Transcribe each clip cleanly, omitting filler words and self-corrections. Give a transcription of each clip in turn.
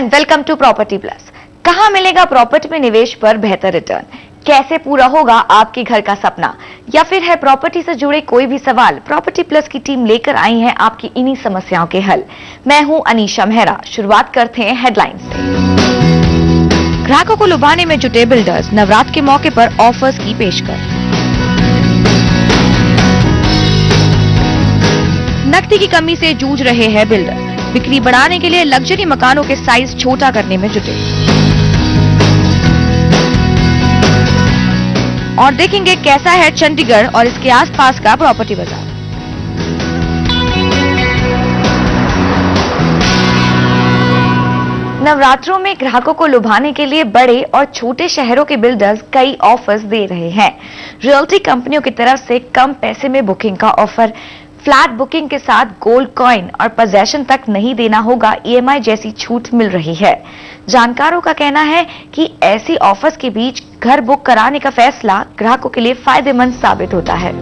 And welcome to property plus. कहां मिलेगा property में निवेश पर बेहतर रिटर्न? कैसे पूरा होगा आपके घर का सपना? या फिर है प्रॉपर्टी से जुड़े कोई भी सवाल? प्रॉपर्टी प्लस की टीम लेकर आई है आपकी इन्हीं समस्याओं के हल। मैं हूं अनीशा मेहरा। शुरुआत करते हैं हेडलाइंस से। ग्राहकों को लुभाने में जुटे बिल्डर्स, नवरात्र के मौके पर ऑफर्स की पेशकश। नकदी की कमी से जूझ रहे हैं बिल्डर, बिक्री बढ़ाने के लिए लग्जरी मकानों के साइज छोटा करने में जुटे। और देखेंगे कैसा है चंडीगढ़ और इसके आसपास का प्रॉपर्टी बाजार। नवरात्रों में ग्राहकों को लुभाने के लिए बड़े और छोटे शहरों के बिल्डर्स कई ऑफर्स दे रहे हैं। रियल्टी कंपनियों की तरफ से कम पैसे में बुकिंग का ऑफर, फ्लैट बुकिंग के साथ गोल्ड कॉइन और पोजेशन तक नहीं देना होगा, ईएमआई जैसी छूट मिल रही है। जानकारों का कहना है कि ऐसी ऑफर्स के बीच घर बुक कराने का फैसला ग्राहकों के लिए फायदेमंद साबित होता है।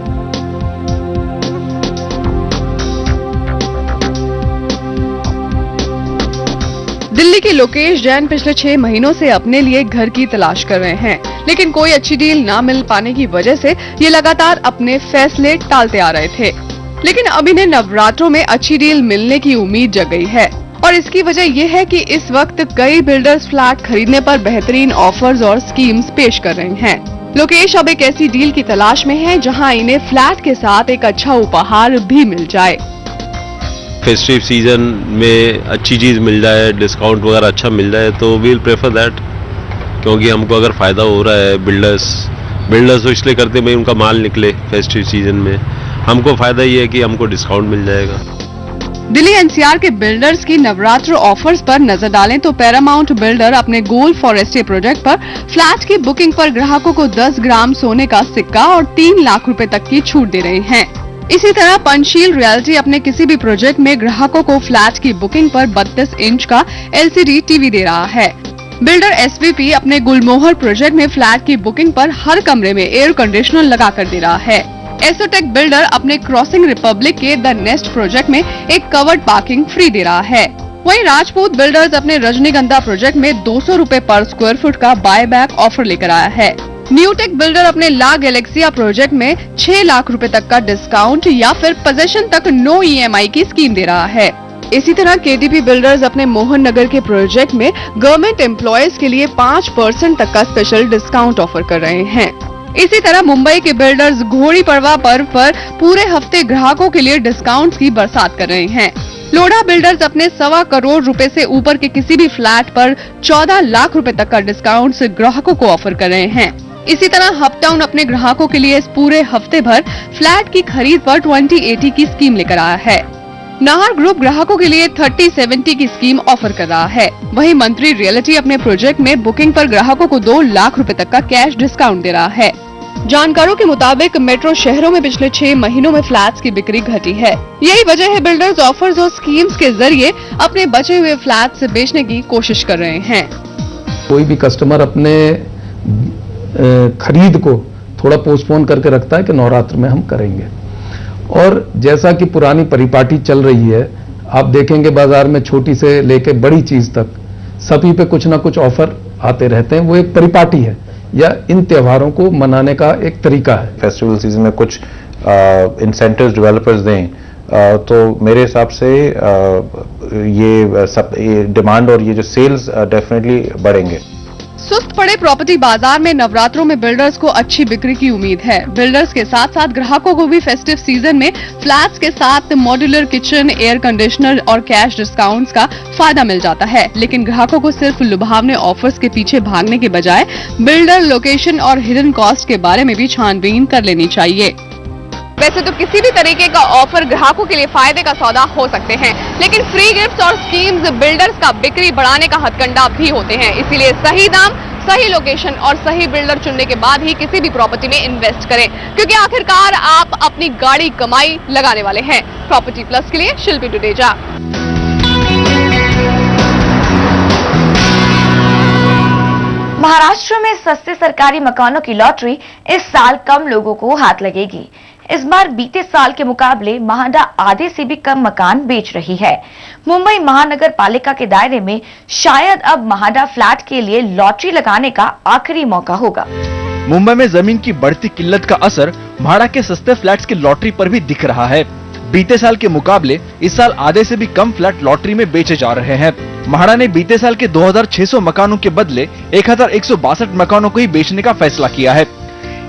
दिल्ली के लोकेश जैन पिछले 6 महीनों से अपने लिए घर की तलाश कर रहे हैं, लेकिन कोई अच्छी डील ना मिल पाने की वजह से ये लगातार अपने फैसले टालते आ रहे थे। लेकिन अब इन्हें नवरात्रों में अच्छी डील मिलने की उम्मीद जग गई है और इसकी वजह यह है कि इस वक्त कई बिल्डर्स फ्लैट खरीदने पर बेहतरीन ऑफर्स और स्कीम्स पेश कर रहे हैं। लोकेश अब एक ऐसी डील की तलाश में है जहां इन्हें फ्लैट के साथ एक अच्छा उपहार भी मिल जाए। फेस्टिव सीजन में अच्छी चीज मिल जाए, डिस्काउंट वगैरह अच्छा मिल जाए तो वील प्रेफर दैट, क्योंकि हमको अगर फायदा हो रहा है, बिल्डर्स तो इसलिए करते भाई उनका माल निकले फेस्टिव सीजन में, हमको फायदा ये है कि हमको डिस्काउंट मिल जाएगा। दिल्ली एनसीआर के बिल्डर्स की नवरात्र ऑफर्स पर नजर डालें तो पैरामाउंट बिल्डर अपने गोल्ड फॉरेस्टे प्रोजेक्ट पर फ्लैट की बुकिंग पर ग्राहकों को 10 ग्राम सोने का सिक्का और 3 लाख रुपए तक की छूट दे रहे हैं। इसी तरह पंचशील रियल्टी अपने किसी भी प्रोजेक्ट में ग्राहकों को फ्लैट की बुकिंग पर 32 इंच का LCD टीवी दे रहा है। बिल्डर SVP अपने गुलमोहर प्रोजेक्ट में फ्लैट की बुकिंग पर हर कमरे में एयर कंडीशनर लगा कर दे रहा है। एसोटेक बिल्डर अपने क्रॉसिंग रिपब्लिक के द नेस्ट प्रोजेक्ट में एक कवर्ड पार्किंग फ्री दे रहा है। वहीं राजपूत बिल्डर्स अपने रजनीगंधा प्रोजेक्ट में 200 रुपए पर स्क्वायर फुट का बायबैक ऑफर लेकर आया है। न्यूटेक बिल्डर अपने ला गैलेक्सिया प्रोजेक्ट में 6 लाख रुपए तक का डिस्काउंट या फिर पोजेशन तक नो EMI की स्कीम दे रहा है। इसी तरह KTP बिल्डर्स अपने मोहन नगर के प्रोजेक्ट में गवर्नमेंट एम्प्लॉयज के लिए 5% तक का स्पेशल डिस्काउंट ऑफर कर रहे हैं। इसी तरह मुंबई के बिल्डर्स घोड़ी पड़वा पर्व पर पूरे हफ्ते ग्राहकों के लिए डिस्काउंट्स की बरसात कर रहे हैं। लोढ़ा बिल्डर्स अपने 1.25 करोड़ रुपए से ऊपर के किसी भी फ्लैट पर 14 लाख रुपए तक का डिस्काउंट ग्राहकों को ऑफर कर रहे हैं। इसी तरह हपटाउन अपने ग्राहकों के लिए इस पूरे हफ्ते भर फ्लैट की खरीद पर 20/80 की स्कीम लेकर आया है। नाहर ग्रुप ग्राहकों के लिए 30/70 की स्कीम ऑफर कर रहा है। वहीं मंत्री रियल्टी अपने प्रोजेक्ट में बुकिंग पर ग्राहकों को 2 लाख रुपए तक का कैश डिस्काउंट दे रहा है। जानकारों के मुताबिक मेट्रो शहरों में पिछले 6 महीनों में फ्लैट्स की बिक्री घटी है। यही वजह है बिल्डर्स ऑफर्स और स्कीम्स के जरिए अपने बचे हुए फ्लैट्स बेचने की कोशिश कर रहे हैं। कोई भी कस्टमर अपने खरीद को थोड़ा पोस्टपोन करके रखता है कि नवरात्र में हम करेंगे, और जैसा कि पुरानी परिपाटी चल रही है, आप देखेंगे बाजार में छोटी से लेके बड़ी चीज तक सभी पे कुछ ना कुछ ऑफर आते रहते हैं। वो एक परिपाटी है या इन त्योहारों को मनाने का एक तरीका है। फेस्टिवल सीजन में कुछ इंसेंटिव्स डेवलपर्स दें तो मेरे हिसाब से ये डिमांड और ये जो सेल्स डेफिनेटली बढ़ेंगे। सुस्त पड़े प्रॉपर्टी बाजार में नवरात्रों में बिल्डर्स को अच्छी बिक्री की उम्मीद है। बिल्डर्स के साथ साथ ग्राहकों को भी फेस्टिव सीजन में फ्लैट्स के साथ मॉड्यूलर किचन, एयर कंडीशनर और कैश डिस्काउंट्स का फायदा मिल जाता है। लेकिन ग्राहकों को सिर्फ लुभावने ऑफर्स के पीछे भागने के बजाय बिल्डर, लोकेशन और हिडन कॉस्ट के बारे में भी छानबीन कर लेनी चाहिए। वैसे तो किसी भी तरीके का ऑफर ग्राहकों के लिए फायदे का सौदा हो सकते हैं, लेकिन फ्री गिफ्ट्स और स्कीम्स बिल्डर्स का बिक्री बढ़ाने का हथकंडा भी होते हैं। इसीलिए सही दाम, सही लोकेशन और सही बिल्डर चुनने के बाद ही किसी भी प्रॉपर्टी में इन्वेस्ट करें, क्योंकि आखिरकार आप अपनी गाड़ी कमाई लगाने वाले हैं। प्रॉपर्टी प्लस के लिए शिल्पी डुडेजा। महाराष्ट्र में सस्ते सरकारी मकानों की लॉटरी इस साल कम लोगों को हाथ लगेगी। इस बार बीते साल के मुकाबले म्हाडा आधे से भी कम मकान बेच रही है। मुंबई महानगर पालिका के दायरे में शायद अब म्हाडा फ्लैट के लिए लॉटरी लगाने का आखिरी मौका होगा। मुंबई में जमीन की बढ़ती किल्लत का असर म्हाडा के सस्ते फ्लैट्स की लॉटरी पर भी दिख रहा है। बीते साल के मुकाबले इस साल आधे से भी कम फ्लैट लॉटरी में बेचे जा रहे हैं। म्हाडा ने बीते साल के 2600 मकानों के बदले 1162 मकानों को ही बेचने का फैसला किया है।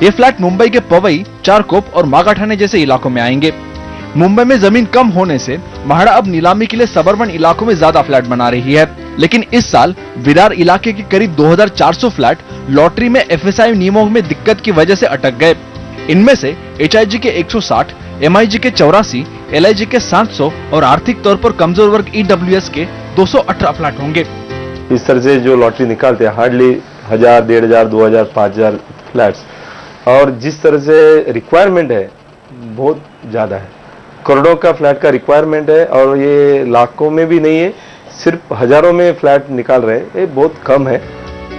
ये फ्लैट मुंबई के पवई, चारकोप और मागाठाणे जैसे इलाकों में आएंगे। मुंबई में जमीन कम होने से म्हाडा अब नीलामी के लिए सबर्बन इलाकों में ज्यादा फ्लैट बना रही है। लेकिन इस साल विरार इलाके के करीब 2400 फ्लैट लॉटरी में FSI नियमों में दिक्कत की वजह से अटक गए। इनमें से HIG के 160, MIG के 84, LIG के 700 और आर्थिक तौर पर कमजोर वर्ग EWS के 218 फ्लैट होंगे। इस तरह से जो लॉटरी निकालते हैं हार्डली 1000, 1500, 2000, 5000 फ्लैट्स, और जिस तरह से रिक्वायरमेंट है बहुत ज्यादा है। करोड़ों का फ्लैट का रिक्वायरमेंट है और ये लाखों में भी नहीं है, सिर्फ हजारों में फ्लैट निकाल रहे हैं, ये बहुत कम है।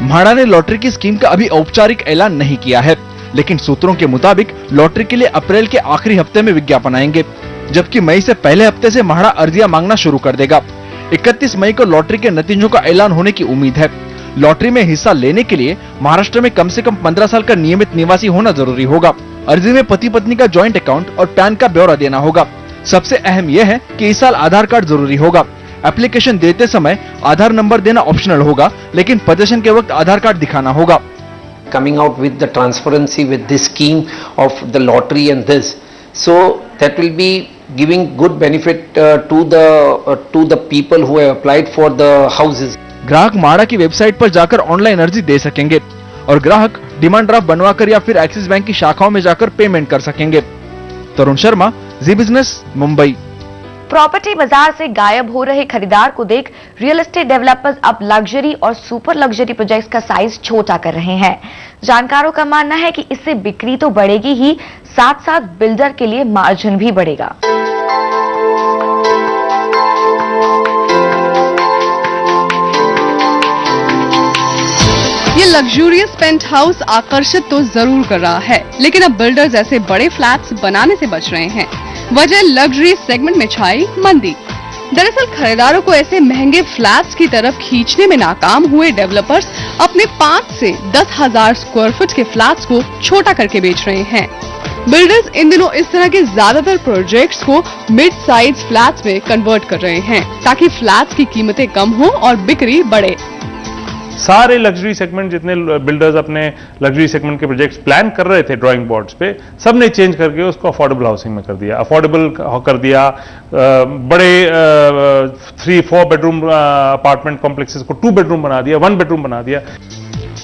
म्हाडा ने लॉटरी की स्कीम का अभी औपचारिक ऐलान नहीं किया है, लेकिन सूत्रों के मुताबिक लॉटरी के लिए अप्रैल के आखिरी हफ्ते में विज्ञापन आएंगे, जबकि मई से पहले हफ्ते से म्हाडा अर्जियां मांगना शुरू कर देगा। 31 मई को लॉटरी के नतीजों का ऐलान होने की उम्मीद है। लॉटरी में हिस्सा लेने के लिए महाराष्ट्र में कम से कम 15 साल का नियमित निवासी होना जरूरी होगा। अर्जी में पति पत्नी का जॉइंट अकाउंट और पैन का ब्यौरा देना होगा। सबसे अहम यह है कि इस साल आधार कार्ड जरूरी होगा। एप्लीकेशन देते समय आधार नंबर देना ऑप्शनल होगा, लेकिन पोजीशन के वक्त आधार कार्ड दिखाना होगा। Coming out with the transparency with this scheme of the lottery and this, so that will be giving good benefit to the people who have applied for the houses. ग्राहक म्हाडा की website पर जाकर online अर्जी दे सकेंगे और ग्राहक demand draft बनवाकर या फिर एक्सिस बैंक की शाखाओं में जाकर पेमेंट कर सकेंगे। तरुण शर्मा, जी बिजनेस, मुंबई। प्रॉपर्टी बाजार से गायब हो रहे खरीदार को देख रियल एस्टेट डेवलपर्स अब लग्जरी और सुपर लग्जरी प्रोजेक्ट्स का साइज छोटा कर रहे हैं। जानकारों का मानना है कि इससे बिक्री तो बढ़ेगी ही, साथ साथ बिल्डर के लिए मार्जिन भी बढ़ेगा। ये लग्जूरियस पेंट हाउस आकर्षित तो जरूर कर रहा है, लेकिन अब बिल्डर्स ऐसे बड़े फ्लैट्स बनाने से बच रहे हैं। वजह लग्जरी सेगमेंट में छाई मंदी। दरअसल खरीदारों को ऐसे महंगे फ्लैट्स की तरफ खींचने में नाकाम हुए डेवलपर्स अपने 5 से 10,000 स्क्वायर फुट के फ्लैट्स को छोटा करके बेच रहे हैं। बिल्डर्स इन दिनों इस तरह के ज्यादातर प्रोजेक्ट्स को मिड साइज फ्लैट्स में कन्वर्ट कर रहे हैं, ताकि फ्लैट्स की कीमतें कम हो और बिक्री बढ़े। सारे लग्जरी सेगमेंट, जितने बिल्डर्स अपने लग्जरी सेगमेंट के प्रोजेक्ट्स प्लान कर रहे थे ड्राइंग बोर्ड्स पे, सब ने चेंज करके उसको अफोर्डेबल हाउसिंग में कर दिया, अफोर्डेबल कर दिया। बड़े 3-4 बेडरूम अपार्टमेंट कॉम्प्लेक्सेस को 2 बेडरूम बना दिया, 1 बेडरूम बना दिया।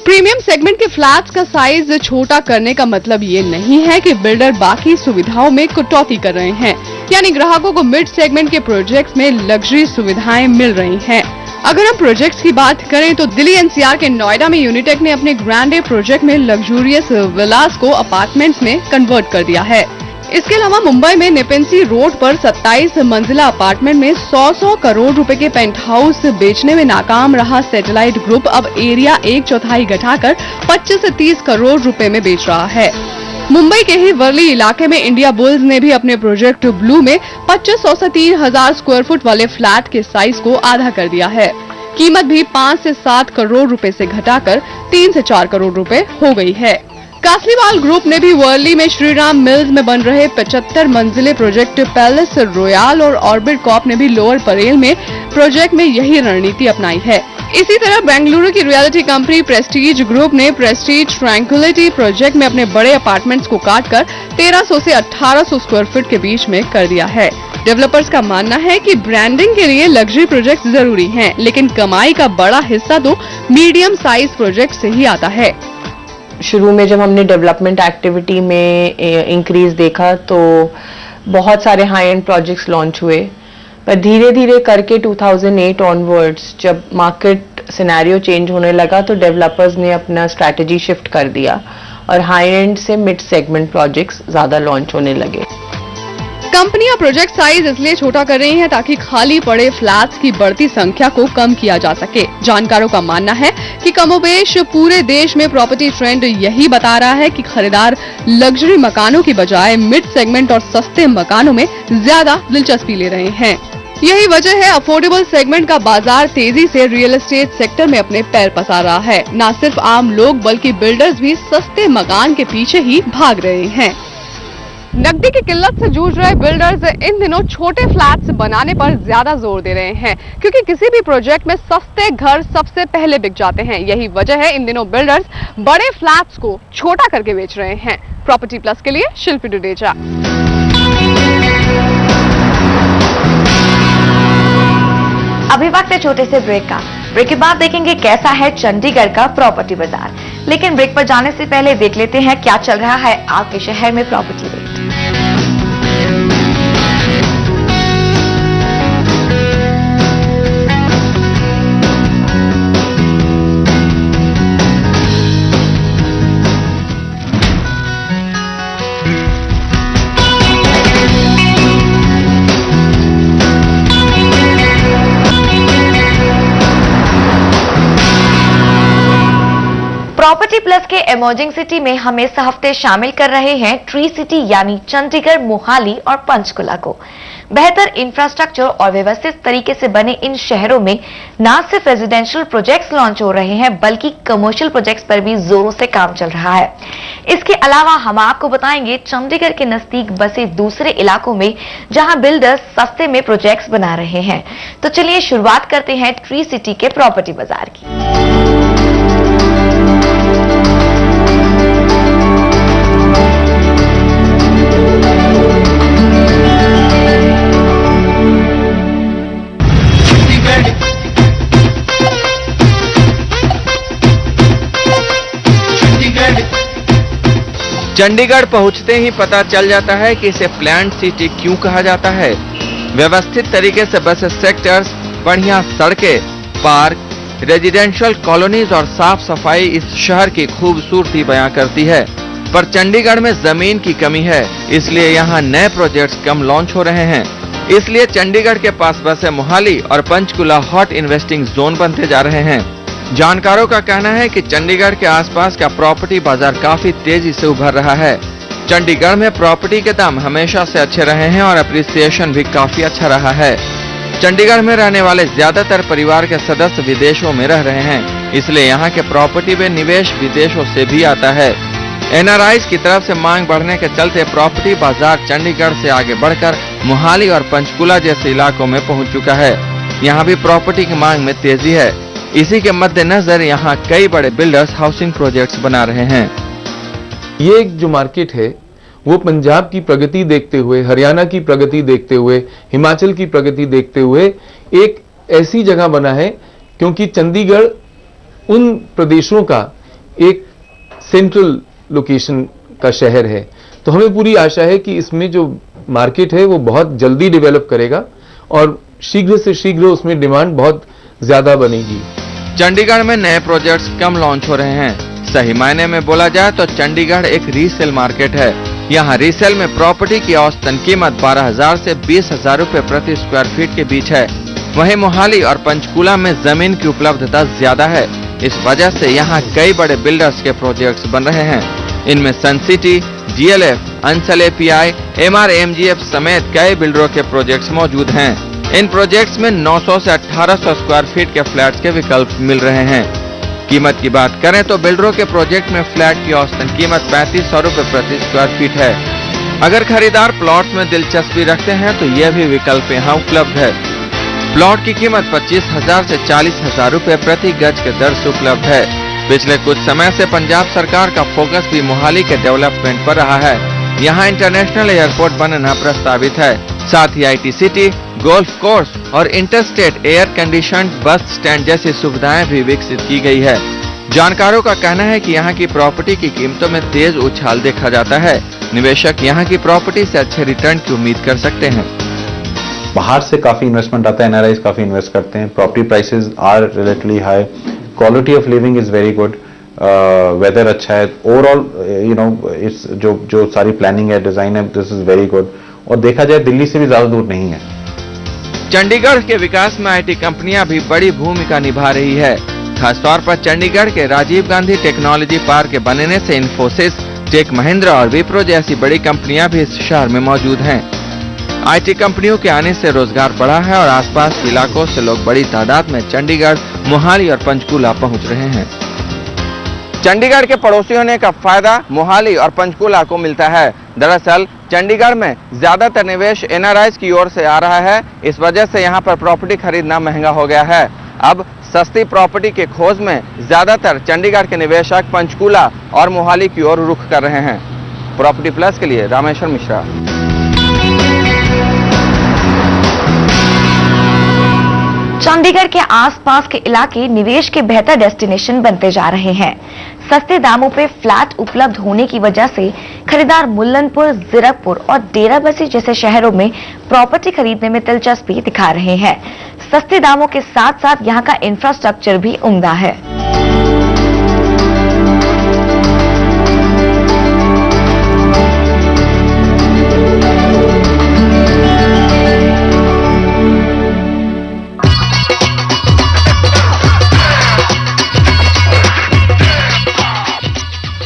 प्रीमियम सेगमेंट के फ्लैट्स का साइज छोटा करने का मतलब ये नहीं है कि बिल्डर बाकी सुविधाओं में कटौती कर रहे हैं, यानी ग्राहकों को मिड सेगमेंट के प्रोजेक्ट्स में लग्जरी सुविधाएं मिल रही हैं। अगर हम प्रोजेक्ट्स की बात करें तो दिल्ली NCR के नोएडा में यूनिटेक ने अपने ग्रैंडे प्रोजेक्ट में लग्जूरियस विलास को अपार्टमेंट्स में कन्वर्ट कर दिया है। इसके अलावा मुंबई में नेपेंसी रोड पर 27 मंजिला अपार्टमेंट में 100 करोड़ रुपए के पेंट हाउस बेचने में नाकाम रहा सैटेलाइट ग्रुप अब एरिया 1/4 घटाकर 25 से 30 करोड़ रुपए में बेच रहा है। मुंबई के ही वर्ली इलाके में इंडिया बुल्स ने भी अपने प्रोजेक्ट ब्लू में 2500 से 3000 स्क्वायर फुट वाले फ्लैट के साइज को आधा कर दिया है। कीमत भी 5 से 7 करोड़ रुपए से घटाकर 3 से 4 करोड़ रुपए हो गई है। कासलीवाल ग्रुप ने भी वर्ली में श्रीराम मिल्स में बन रहे 75 मंजिले प्रोजेक्ट पैलेस रॉयल और ऑर्बिट कॉर्प ने भी लोअर परेल में प्रोजेक्ट में यही रणनीति अपनाई है। इसी तरह बेंगलुरु की रियल्टी कंपनी प्रेस्टीज ग्रुप ने प्रेस्टीज ट्रैंक्विलिटी प्रोजेक्ट में अपने बड़े अपार्टमेंट्स को काटकर 1300 से 1800 स्क्वायर फुट के बीच में कर दिया है। डेवलपर्स का मानना है कि ब्रांडिंग के लिए लग्जरी प्रोजेक्ट जरूरी हैं, लेकिन कमाई का बड़ा हिस्सा तो मीडियम साइज प्रोजेक्ट से ही आता है। शुरू में जब हमने डेवलपमेंट एक्टिविटी में इंक्रीज देखा तो बहुत सारे हाई एंड प्रोजेक्ट्स लॉन्च हुए, पर धीरे धीरे करके 2008 ऑनवर्ड्स जब मार्केट सिनेरियो चेंज होने लगा तो डेवलपर्स ने अपना स्ट्रैटेजी शिफ्ट कर दिया और हाई एंड से मिड सेगमेंट प्रोजेक्ट्स ज्यादा लॉन्च होने लगे। कंपनियां प्रोजेक्ट साइज इसलिए छोटा कर रही हैं ताकि खाली पड़े फ्लैट्स की बढ़ती संख्या को कम किया जा सके। जानकारों का मानना है कि कमोबेश पूरे देश में प्रॉपर्टी ट्रेंड यही बता रहा है कि खरीदार लग्जरी मकानों की बजाय मिड सेगमेंट और सस्ते मकानों में ज्यादा दिलचस्पी ले रहे हैं। यही वजह है अफोर्डेबल सेगमेंट का बाजार तेजी से रियल एस्टेट सेक्टर में अपने पैर पसार रहा है। न सिर्फ आम लोग बल्कि बिल्डर्स भी सस्ते मकान के पीछे ही भाग रहे हैं। नकदी की किल्लत से जूझ रहे बिल्डर्स इन दिनों छोटे फ्लैट्स बनाने पर ज्यादा जोर दे रहे हैं, क्योंकि किसी भी प्रोजेक्ट में सस्ते घर सबसे पहले बिक जाते हैं। यही वजह है इन दिनों बिल्डर्स बड़े फ्लैट्स को छोटा करके बेच रहे हैं। प्रॉपर्टी प्लस के लिए शिल्पी डुडेजा। अभी वक्त है छोटे से ब्रेक का। ब्रेक के बाद देखेंगे कैसा है चंडीगढ़ का प्रॉपर्टी बाजार। लेकिन ब्रेक पर जाने से पहले देख लेते हैं क्या चल रहा है आपके शहर में प्रॉपर्टी रेट। प्रॉपर्टी प्लस के इमर्जिंग सिटी में हम इस हफ्ते शामिल कर रहे हैं ट्री सिटी यानी चंडीगढ़, मोहाली और पंचकुला को। बेहतर इंफ्रास्ट्रक्चर और व्यवस्थित तरीके से बने इन शहरों में न सिर्फ रेजिडेंशियल प्रोजेक्ट्स लॉन्च हो रहे हैं बल्कि कमर्शियल प्रोजेक्ट्स पर भी जोरों से काम चल रहा है। इसके अलावा हम आपको बताएंगे चंडीगढ़ के नजदीक बसे दूसरे इलाकों में जहां बिल्डर्स सस्ते में प्रोजेक्ट्स बना रहे हैं। तो चलिए शुरुआत करते हैं ट्री सिटी के प्रॉपर्टी बाजार की। चंडीगढ़ पहुंचते ही पता चल जाता है कि इसे प्लान्ड सिटी क्यों कहा जाता है। व्यवस्थित तरीके से बसे सेक्टर्स, बढ़िया सड़कें, पार्क, रेजिडेंशियल कॉलोनीज और साफ सफाई इस शहर की खूबसूरती बयां करती है। पर चंडीगढ़ में जमीन की कमी है, इसलिए यहाँ नए प्रोजेक्ट्स कम लॉन्च हो रहे हैं। इसलिए चंडीगढ़ के पास बसे मोहाली और पंचकुला हॉट इन्वेस्टिंग जोन बनते जा रहे हैं। जानकारों का कहना है कि चंडीगढ़ के आसपास का प्रॉपर्टी बाजार काफी तेजी से उभर रहा है। चंडीगढ़ में प्रॉपर्टी के दाम हमेशा से अच्छे रहे हैं और अप्रिसिएशन भी काफी अच्छा रहा है। चंडीगढ़ में रहने वाले ज्यादातर परिवार के सदस्य विदेशों में रह रहे हैं, इसलिए यहाँ के प्रॉपर्टी में निवेश विदेशों से भी आता है। एनआरआईज की तरफ से मांग बढ़ने के चलते प्रॉपर्टी बाजार चंडीगढ़ से आगे बढ़कर मोहाली और पंचकुला जैसे इलाकों में पहुँच चुका है। यहाँ भी प्रॉपर्टी की मांग में तेजी है। इसी के मद्देनजर यहाँ कई बड़े बिल्डर्स हाउसिंग प्रोजेक्ट्स बना रहे हैं। ये जो मार्केट है वो पंजाब की प्रगति देखते हुए, हरियाणा की प्रगति देखते हुए, हिमाचल की प्रगति देखते हुए एक ऐसी जगह बना है, क्योंकि चंडीगढ़ उन प्रदेशों का एक सेंट्रल लोकेशन का शहर है। तो हमें पूरी आशा है कि इसमें जो मार्केट है वो बहुत जल्दी डेवलप करेगा और शीघ्र से शीघ्र उसमें डिमांड बहुत ज्यादा बनेगी। चंडीगढ़ में नए प्रोजेक्ट्स कम लॉन्च हो रहे हैं। सही मायने में बोला जाए तो चंडीगढ़ एक रीसेल मार्केट है। यहाँ रीसेल में प्रॉपर्टी की औसतन कीमत 12,000 से 20,000 रुपए प्रति स्क्वायर फीट के बीच है। वहीं मोहाली और पंचकुला में जमीन की उपलब्धता ज्यादा है। इस वजह से यहाँ कई बड़े बिल्डर्स के प्रोजेक्ट्स बन रहे हैं। इनमें Sun City, GLF, Ansal API, MRMGF समेत कई बिल्डरों के प्रोजेक्ट्स मौजूद हैं। इन प्रोजेक्ट्स में 900 से 1800 स्क्वायर फीट के फ्लैट्स के विकल्प मिल रहे हैं। कीमत की बात करें तो बिल्डरों के प्रोजेक्ट में फ्लैट की औसतन कीमत 3500 रुपए प्रति स्क्वायर फीट है। अगर खरीदार प्लॉट्स में दिलचस्पी रखते हैं तो यह भी विकल्प यहाँ उपलब्ध है। प्लॉट की कीमत 25,000 से 40,000 रुपए प्रति गज के दर से उपलब्ध है। पिछले कुछ समय से पंजाब सरकार का फोकस भी मोहाली के डेवलपमेंट पर रहा है। यहाँ इंटरनेशनल एयरपोर्ट बनना प्रस्तावित है। साथ ही IT सिटी, गोल्फ कोर्स और interstate air conditioned bus stand जैसी सुविधाएं भी विकसित की गई है। जानकारों का कहना है कि यहाँ की प्रॉपर्टी की कीमतों में तेज उछाल देखा जाता है। निवेशक यहाँ की प्रॉपर्टी से अच्छे रिटर्न की उम्मीद कर सकते हैं। बाहर से काफी इन्वेस्टमेंट आता है, एनआरआईज काफी इन्वेस्ट करते हैं। Property prices are relatively high, quality of living is very good, weather अच्छा है, ओवरऑल इट्स जो सारी प्लानिंग है, डिजाइन है, दिस इज वेरी गुड। और देखा जाए दिल्ली से भी ज्यादा दूर नहीं है। चंडीगढ़ के विकास में आईटी कंपनियां भी बड़ी भूमिका निभा रही है। खासतौर पर चंडीगढ़ के राजीव गांधी टेक्नोलॉजी पार्क के बनने से इन्फोसिस, टेक महिंद्रा और विप्रो जैसी बड़ी कंपनियां भी इस शहर में मौजूद हैं। आईटी कंपनियों के आने से रोजगार बढ़ा है और आसपास के इलाकों से लोग बड़ी तादाद में चंडीगढ़, मोहाली और पंचकुला पहुंच रहे हैं। चंडीगढ़ के पड़ोसी होने का फायदा मोहाली और पंचकुला को मिलता है। दरअसल चंडीगढ़ में ज्यादातर निवेश एनआरआईज की ओर से आ रहा है। इस वजह से यहाँ पर प्रॉपर्टी खरीदना महंगा हो गया है। अब सस्ती प्रॉपर्टी के खोज में ज्यादातर चंडीगढ़ के निवेशक पंचकुला और मोहाली की ओर रुख कर रहे हैं। प्रॉपर्टी प्लस के लिए रामेश्वर मिश्रा। चंडीगढ़ के आसपास के इलाके निवेश के बेहतर डेस्टिनेशन बनते जा रहे हैं। सस्ते दामों पे फ्लैट उपलब्ध होने की वजह से खरीदार मुल्लनपुर, जीरकपुर और डेराबस्सी जैसे शहरों में प्रॉपर्टी खरीदने में दिलचस्पी दिखा रहे हैं। सस्ते दामों के साथ साथ यहाँ का इंफ्रास्ट्रक्चर भी उम्दा है।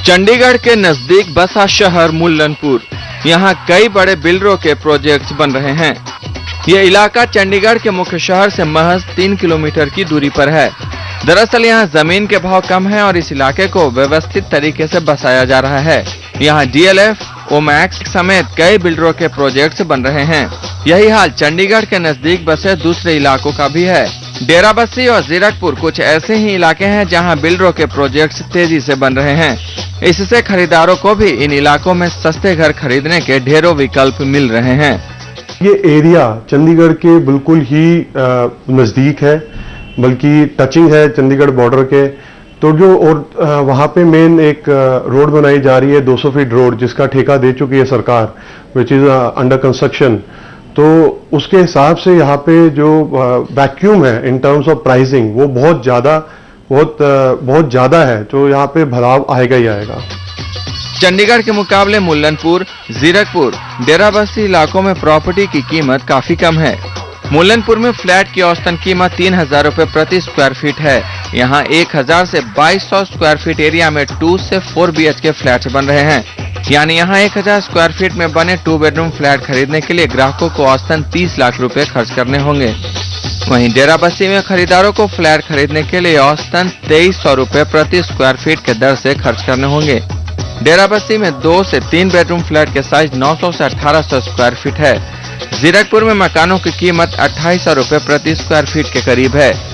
चंडीगढ़ के नजदीक बसा शहर मुल्लनपुर, यहाँ कई बड़े बिल्डरों के प्रोजेक्ट्स बन रहे हैं। ये इलाका चंडीगढ़ के मुख्य शहर से महज 3 किलोमीटर की दूरी पर है। दरअसल यहाँ जमीन के भाव कम है और इस इलाके को व्यवस्थित तरीके से बसाया जा रहा है। यहाँ डीएलएफ, ओमैक्स समेत कई बिल्डरों के प्रोजेक्ट्स बन रहे हैं। यही हाल चंडीगढ़ के नजदीक बसे दूसरे इलाकों का भी है। डेराबस्सी और जीरकपुर कुछ ऐसे ही इलाके हैं जहां बिल्डरों के प्रोजेक्ट्स तेजी से बन रहे हैं। इससे खरीदारों को भी इन इलाकों में सस्ते घर खरीदने के ढेरों विकल्प मिल रहे हैं। ये एरिया चंडीगढ़ के बिल्कुल ही नजदीक है, बल्कि टचिंग है चंडीगढ़ बॉर्डर के। तो जो और वहाँ पे मेन एक रोड बनाई जा रही है 200 फीट रोड, जिसका ठेका दे चुकी है सरकार, विच इज अंडर कंस्ट्रक्शन। तो उसके हिसाब से यहाँ पे जो वैक्यूम है इन टर्म्स ऑफ प्राइसिंग वो बहुत ज्यादा है, तो यहाँ पे भराव आएगा ही आएगा। चंडीगढ़ के मुकाबले मुल्लनपुर, जीरकपुर, डेराबस्सी इलाकों में प्रॉपर्टी की कीमत काफी कम है। मुल्लनपुर में फ्लैट की औसतन कीमत 3000 रुपए प्रति स्क्वायर फीट है। यहाँ 1000 से 2200 स्क्वायर फीट एरिया में 2 से 4 BHK फ्लैट बन रहे हैं। यानी यहाँ 1000 स्क्वायर फीट में बने 2 बेडरूम फ्लैट खरीदने के लिए ग्राहकों को औसतन 30 लाख रुपए खर्च करने होंगे। वहीं डेराबस्सी में खरीदारों को फ्लैट खरीदने के लिए औसतन 2300 रुपए प्रति स्क्वायर फीट के दर से खर्च करने होंगे। डेराबस्सी में 2 से 3 बेडरूम फ्लैट के साइज 900 से 1800 स्क्वायर फीट है। जीरकपुर में मकानों की कीमत 2800 रुपए प्रति स्क्वायर फीट के करीब है।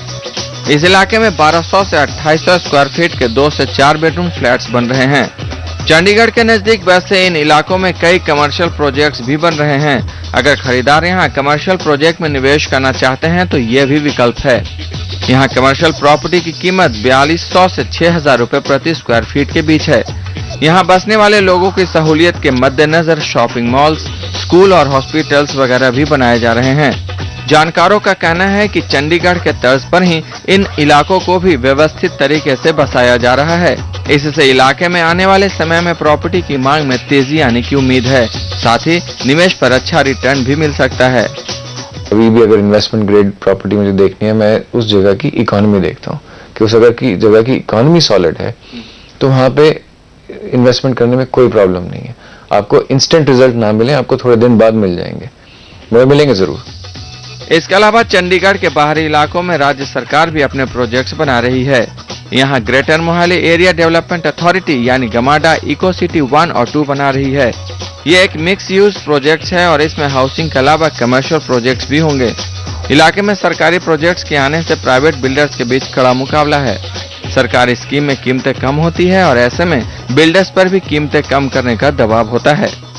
इस इलाके में 1200 से 2800 स्क्वायर फीट के 2 से 4 बेडरूम फ्लैट्स बन रहे हैं। चंडीगढ़ के नजदीक वैसे इन इलाकों में कई कमर्शियल प्रोजेक्ट्स भी बन रहे हैं। अगर खरीदार यहाँ कमर्शियल प्रोजेक्ट में निवेश करना चाहते हैं तो ये भी विकल्प है। यहाँ कमर्शियल प्रॉपर्टी की कीमत 4200 से 6000 रुपए प्रति स्क्वायर फीट के बीच है। यहाँ बसने वाले लोगों की सहूलियत के मद्देनजर शॉपिंग मॉल्स, स्कूल और हॉस्पिटल्स वगैरह भी बनाए जा रहे हैं। जानकारों का कहना है कि चंडीगढ़ के तर्ज पर ही इन इलाकों को भी व्यवस्थित तरीके से बसाया जा रहा है। इससे इलाके में आने वाले समय में प्रॉपर्टी की मांग में तेजी आने की उम्मीद है। साथ ही निवेश पर अच्छा रिटर्न भी मिल सकता है। अभी भी अगर इन्वेस्टमेंट ग्रेड प्रॉपर्टी मुझे देखनी है, मैं उस जगह की इकोनॉमी देखता हूँ कि उस अगर की जगह की इकोनॉमी सॉलिड है तो वहाँ पे इन्वेस्टमेंट करने में कोई प्रॉब्लम नहीं है। आपको इंस्टेंट रिजल्ट ना मिले, आपको थोड़े दिन बाद मिल जाएंगे, मगर मिलेंगे जरूर। इसके अलावा चंडीगढ़ के बाहरी इलाकों में राज्य सरकार भी अपने प्रोजेक्ट्स बना रही है। यहाँ greater Mohali area development authority यानी गमाडा इको सिटी 1 और 2 बना रही है। ये एक मिक्स यूज प्रोजेक्ट है और इसमें हाउसिंग के अलावा कमर्शियल प्रोजेक्ट्स भी होंगे। इलाके में सरकारी प्रोजेक्ट्स के आने से प्राइवेट बिल्डर्स के बीच कड़ा मुकाबला है। सरकारी स्कीम में कीमतें कम होती है और ऐसे में बिल्डर्स पर भी कीमतें कम करने का दबाव होता है।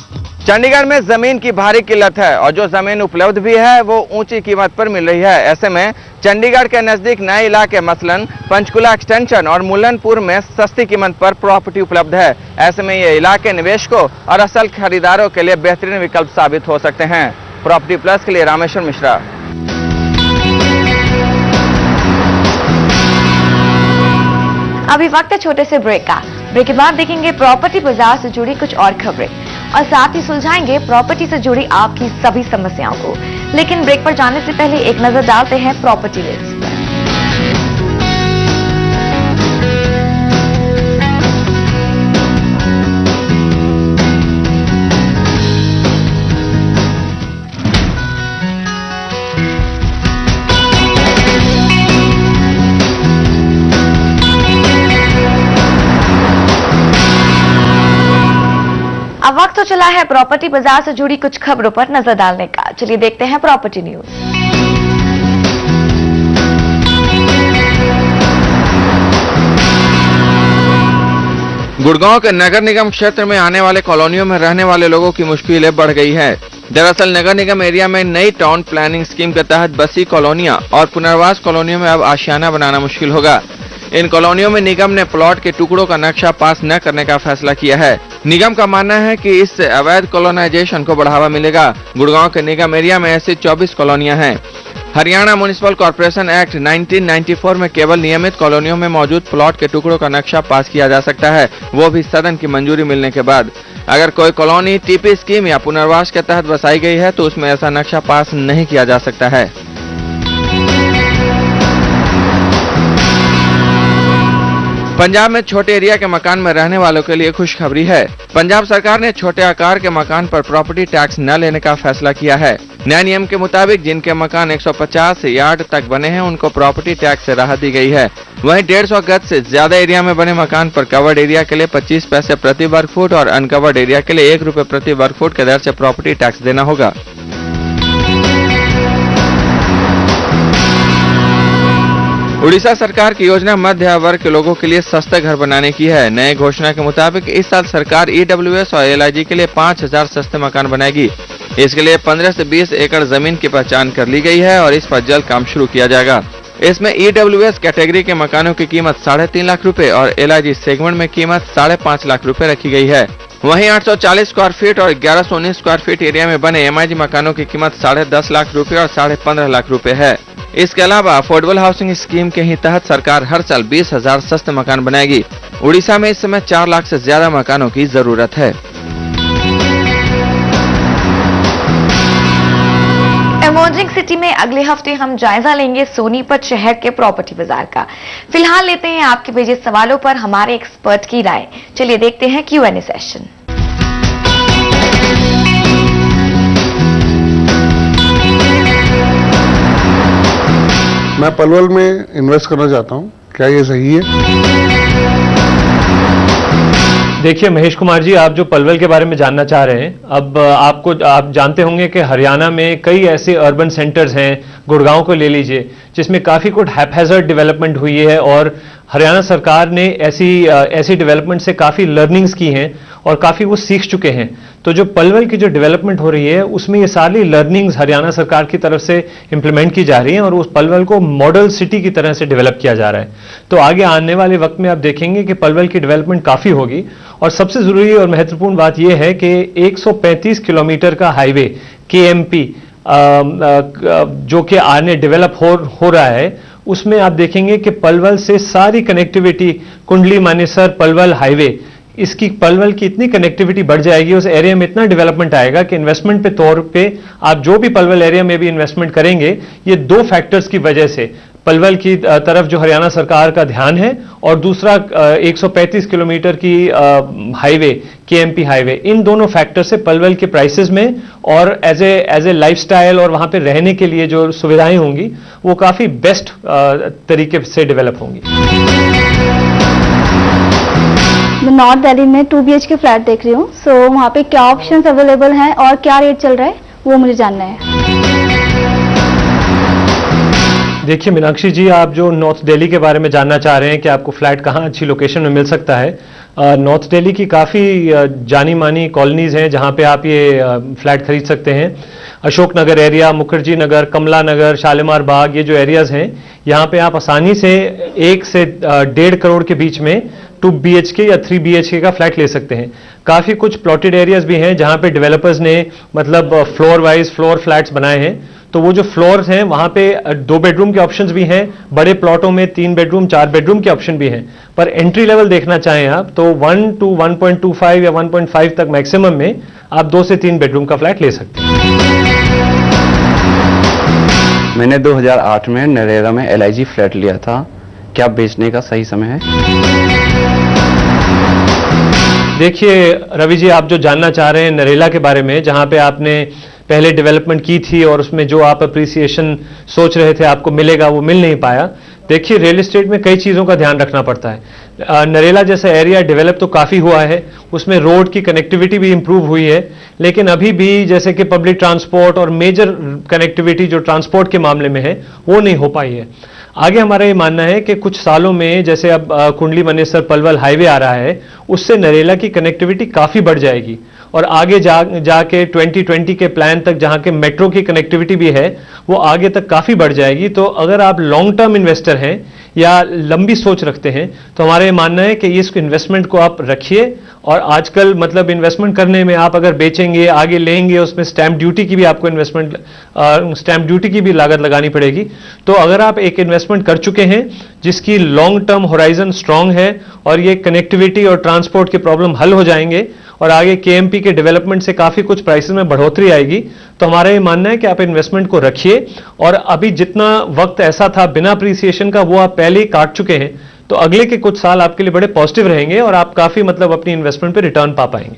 चंडीगढ़ में जमीन की भारी किल्लत है और जो जमीन उपलब्ध भी है वो ऊंची कीमत पर मिल रही है। ऐसे में चंडीगढ़ के नजदीक नए इलाके मसलन पंचकुला एक्सटेंशन और मुल्लनपुर में सस्ती कीमत पर प्रॉपर्टी उपलब्ध है। ऐसे में ये इलाके निवेशकों और असल खरीदारों के लिए बेहतरीन विकल्प साबित हो सकते हैं। प्रॉपर्टी प्लस के लिए रामेश्वर मिश्रा। अभी वक्त है छोटे से ब्रेक का। ब्रेक के बाद देखेंगे प्रॉपर्टी बाजार से जुड़ी कुछ और खबरें। और साथ ही सुलझाएंगे प्रॉपर्टी से जुड़ी आपकी सभी समस्याओं को। लेकिन ब्रेक पर जाने से पहले एक नजर डालते हैं प्रॉपर्टी रेट्स पर। अब वक्त तो चला है प्रॉपर्टी बाजार से जुड़ी कुछ खबरों पर नजर डालने का। चलिए देखते हैं प्रॉपर्टी न्यूज। गुड़गांव के नगर निगम क्षेत्र में आने वाले कॉलोनियों में रहने वाले लोगों की मुश्किलें बढ़ गई है। दरअसल नगर निगम एरिया में नई टाउन प्लानिंग स्कीम के तहत बसी कॉलोनियां और पुनर्वास कॉलोनियों में अब आशियाना बनाना मुश्किल होगा। इन कॉलोनियों में निगम ने प्लॉट के टुकड़ों का नक्शा पास न करने का फैसला किया है। निगम का मानना है कि इससे अवैध कॉलोनाइजेशन को बढ़ावा मिलेगा। गुड़गांव के निगम एरिया में ऐसी 24 कॉलोनियां हैं। हरियाणा म्युनिसिपल कॉर्पोरेशन एक्ट 1994 में केवल नियमित कॉलोनियों में मौजूद प्लॉट के टुकड़ों का नक्शा पास किया जा सकता है, वो भी सदन की मंजूरी मिलने के बाद। अगर कोई कॉलोनी टीपी स्कीम या पुनर्वास के तहत बसाई गई है तो उसमें ऐसा नक्शा पास नहीं किया जा सकता है। पंजाब में छोटे एरिया के मकान में रहने वालों के लिए खुशखबरी है। पंजाब सरकार ने छोटे आकार के मकान पर प्रॉपर्टी टैक्स न लेने का फैसला किया है। नए नियम के मुताबिक जिनके मकान 150 यार्ड तक बने हैं उनको प्रॉपर्टी टैक्स से राहत दी गई है। वहीं 150 गज से ज्यादा एरिया में बने मकान पर कवर्ड एरिया के लिए 25 पैसे प्रति वर्ग फुट और अनकवर्ड एरिया के लिए 1 रुपए प्रति वर्ग फुट के दर से प्रॉपर्टी टैक्स देना होगा। उड़ीसा सरकार की योजना मध्य वर्ग के लोगों के लिए सस्ते घर बनाने की है। नए घोषणा के मुताबिक इस साल सरकार EWS और LIG के लिए 5000 सस्ते मकान बनाएगी। इसके लिए 15 से 20 एकड़ जमीन की पहचान कर ली गई है और इस पर जल्द काम शुरू किया जाएगा। इसमें EWS कैटेगरी के मकानों की कीमत 3.5 लाख रुपए और LIG सेगमेंट में कीमत 5.5 लाख रुपए रखी गई है। वहीं 840 स्क्वायर फीट और 1119 स्क्वायर फीट एरिया में बने MIG मकानों की कीमत 10.5 लाख रुपए और 15.5 लाख रुपए है। इसके अलावा अफोर्डेबल हाउसिंग स्कीम के ही तहत सरकार हर साल 20,000 सस्ते मकान बनाएगी। उड़ीसा में इस समय 4 लाख से ज्यादा मकानों की जरूरत है। इमर्जिंग सिटी में अगले हफ्ते हम जायजा लेंगे सोनीपत शहर के प्रॉपर्टी बाजार का। फिलहाल लेते हैं आपके भेजे सवालों पर हमारे एक्सपर्ट की राय। चलिए देखते हैं Q&A सेशन। मैं पलवल में इन्वेस्ट करना चाहता हूं, क्या ये सही है? देखिए महेश कुमार जी, आप जो पलवल के बारे में जानना चाह रहे हैं, अब आप जानते होंगे कि हरियाणा में कई ऐसे अर्बन सेंटर्स हैं, गुड़गांव को ले लीजिए, जिसमें काफी कुछ हैपहैजर्ड डेवलपमेंट हुई है और हरियाणा सरकार ने ऐसी डेवलपमेंट से काफी लर्निंग्स की हैं और काफी वो सीख चुके हैं। तो जो पलवल की जो डेवलपमेंट हो रही है उसमें ये सारी लर्निंग्स हरियाणा सरकार की तरफ से इंप्लीमेंट की जा रही हैं और उस पलवल को मॉडल सिटी की तरह से डेवलप किया जा रहा है। तो आगे आने वाले वक्त में आप देखेंगे कि पलवल की डेवलपमेंट काफी होगी। और सबसे जरूरी और महत्वपूर्ण बात यह है कि 135 किलोमीटर का हाईवे KMP जो कि आने डेवलप हो रहा है, उसमें आप देखेंगे कि पलवल से सारी कनेक्टिविटी कुंडली मानेसर पलवल हाईवे, इसकी पलवल की इतनी कनेक्टिविटी बढ़ जाएगी, उस एरिया में इतना डेवलपमेंट आएगा कि इन्वेस्टमेंट पे तौर पे आप जो भी पलवल एरिया में भी इन्वेस्टमेंट करेंगे, ये 2 फैक्टर्स की वजह से पलवल की तरफ जो हरियाणा सरकार का ध्यान है और दूसरा 135 किलोमीटर की हाईवे KMP हाईवे, इन दोनों फैक्टर से पलवल के प्राइसेस में और एज ए लाइफस्टाइल और वहां पे रहने के लिए जो सुविधाएं होंगी वो काफी बेस्ट तरीके से डेवलप होंगी। मैं नॉर्थ दिल्ली में 2 BHK फ्लैट देख रही हूँ। सो वहाँ पे क्या ऑप्शंस अवेलेबल हैं और क्या रेट चल रहा है वो मुझे जानना है। देखिए मीनाक्षी जी, आप जो नॉर्थ दिल्ली के बारे में जानना चाह रहे हैं कि आपको फ्लैट कहाँ अच्छी लोकेशन में मिल सकता है, नॉर्थ दिल्ली की काफ़ी जानी मानी कॉलोनीज हैं जहाँ पे आप ये फ्लैट खरीद सकते हैं। अशोक नगर एरिया, मुखर्जी नगर, कमला नगर, शालीमार बाग, ये जो एरियाज हैं यहाँ पे आप आसानी से 1 से 1.5 करोड़ के बीच में 2 BHK या 3 BHK का फ्लैट ले सकते हैं। काफ़ी कुछ प्लॉटेड एरियाज भी हैं जहाँ पे डेवलपर्स ने मतलब फ्लोर वाइज फ्लोर फ्लैट्स बनाए हैं। तो वो जो फ्लोर्स हैं वहां पे 2 बेडरूम के ऑप्शंस भी हैं, बड़े प्लॉटों में 3 बेडरूम 4 बेडरूम के ऑप्शन भी हैं। पर एंट्री लेवल देखना चाहें आप तो 1 to 1.25 या 1.5 तक मैक्सिमम में आप 2 से 3 बेडरूम का फ्लैट ले सकते हैं। मैंने 2008 में नरेगा में LIG फ्लैट लिया था, क्या बेचने का सही समय है? देखिए रवि जी, आप जो जानना चाह रहे हैं नरेला के बारे में, जहां पे आपने पहले डेवलपमेंट की थी और उसमें जो आप अप्रिसिएशन सोच रहे थे आपको मिलेगा वो मिल नहीं पाया। देखिए रियल एस्टेट में कई चीज़ों का ध्यान रखना पड़ता है। नरेला जैसा एरिया डेवलप तो काफ़ी हुआ है, उसमें रोड की कनेक्टिविटी भी इंप्रूव हुई है, लेकिन अभी भी जैसे कि पब्लिक ट्रांसपोर्ट और मेजर कनेक्टिविटी जो ट्रांसपोर्ट के मामले में है वो नहीं हो पाई है। आगे हमारा ये मानना है कि कुछ सालों में जैसे अब कुंडली मनेसर पलवल हाईवे आ रहा है, उससे नरेला की कनेक्टिविटी काफ़ी बढ़ जाएगी और आगे जाके 2020 के प्लान तक जहां के मेट्रो की कनेक्टिविटी भी है वो आगे तक काफ़ी बढ़ जाएगी। तो अगर आप लॉन्ग टर्म इन्वेस्टर हैं या लंबी सोच रखते हैं तो हमारा ये मानना है कि इस इन्वेस्टमेंट को आप रखिए। और आजकल मतलब इन्वेस्टमेंट करने में आप अगर बेचेंगे आगे लेंगे उसमें स्टैंप ड्यूटी की भी आपको स्टैंप ड्यूटी की भी लागत लगानी पड़ेगी। तो अगर आप एक इन्वेस्टमेंट कर चुके हैं जिसकी लॉन्ग टर्म होराइजन स्ट्रांग है और ये कनेक्टिविटी और ट्रांसपोर्ट के प्रॉब्लम हल हो जाएंगे और आगे KMP के डेवलपमेंट से काफ़ी कुछ प्राइसेस में बढ़ोतरी आएगी, तो हमारा ये मानना है कि आप इन्वेस्टमेंट को रखिए। और अभी जितना वक्त ऐसा था बिना अप्रिसिएशन का वो आप पहले ही काट चुके हैं, तो अगले के कुछ साल आपके लिए बड़े पॉजिटिव रहेंगे और आप काफ़ी मतलब अपनी इन्वेस्टमेंट पे रिटर्न पा पाएंगे।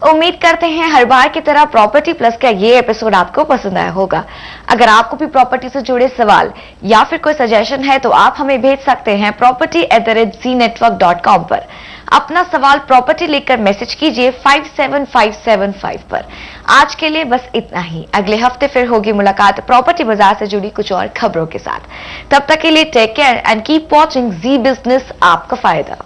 उम्मीद करते हैं हर बार की तरह प्रॉपर्टी प्लस का ये एपिसोड आपको पसंद आया होगा। अगर आपको भी प्रॉपर्टी से जुड़े सवाल या फिर कोई सजेशन है तो आप हमें भेज सकते हैं property@znetwork.com पर। अपना सवाल प्रॉपर्टी लिखकर मैसेज कीजिए 57575 पर। आज के लिए बस इतना ही। अगले हफ्ते फिर होगी मुलाकात प्रॉपर्टी बाजार से जुड़ी कुछ और खबरों के साथ। तब तक के लिए take care and keep watching Zee Business, आपका फायदा।